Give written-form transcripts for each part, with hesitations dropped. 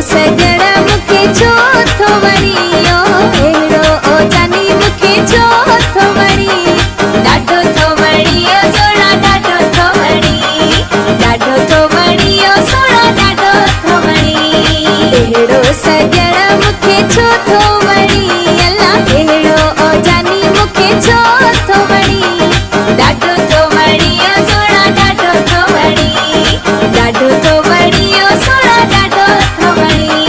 सजड़ा मुखे छो थो वणियो अहिड़ो ओ जानी मुखे छो थो वणी ॾाढो थो वणियो सोना ॾाढो थो वणियो सोना ॾाढो थो वणी अहिड़ो सजड़ा मुखे छो थो वणी अल्लाह अहिड़ो ओ जानी मुखे छो थो वणी ॾाढो थो वणियो सोना ॾाढो थो वणियो सोना ॾाढो थो वणी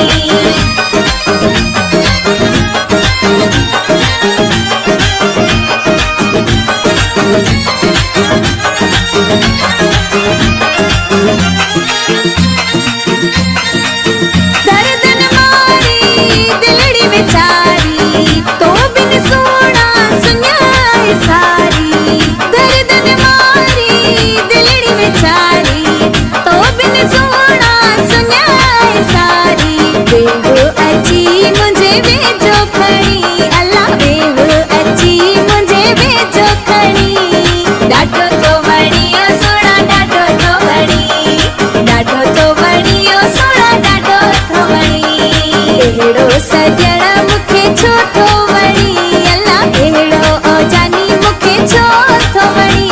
दर्दन मारी दिलड़ी बेचारी तो बिन सोना सुनाए सारी दर्दन मारी दिलड़ी बेचारी तो बिन सोना सुनाए सारी बेहू अची मुझे बेजो खणी अल्लाह बेहू अची मुझे बेजो खणी ॾाढो थो वणियो सोना ॾाढो थो वणियो सोना ॾाढो थो वणी अहिड़ो सजड़ा मुखे छो थो वणी अल्लाह अहिड़ो ओ जानी मुखे छो थो वणी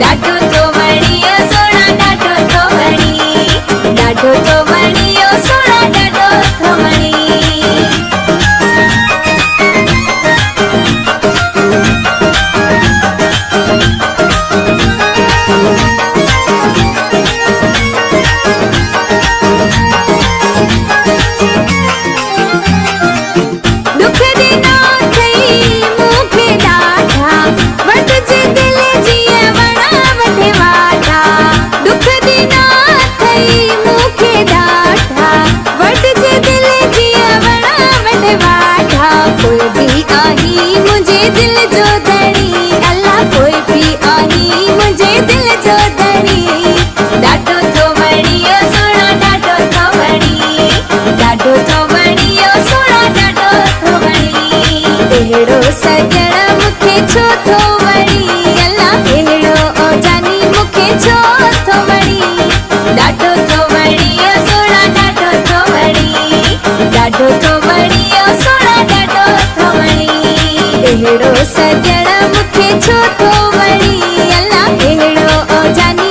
ॾाढो थो वणियो सोना ॾाढो थो वणियो सोना ॾाढो थो वणी दुख ॾिना अथई मूंखे ॾाढा वठिजे दिल जीअं वणा वठे वाढा दुख ॾिना अथई मूंखे ॾाढा वठिजे दिल जीअं वणा वठे वाढा कोई बि आही मुंहिंजे दिल जो धणी अल्लाह कोई बि आही मुंहिंजे दिल जो धणी ॾाढो थो वणियो सोना ॾाढो थो वणियो सोना ॾाढो थो वणी अहिड़ो सजड़ा मुखे छो थो वणी अल्लाह अहिड़ो ओ जानी मुखे छो थो वणी ॾाढो थो वणियो सोना ॾाढो थो वणियो सोना ॾाढो थो वणी अहिड़ो सजड़ा मुखे छो थो वणी अल्लाह अहिड़ो ओ जानी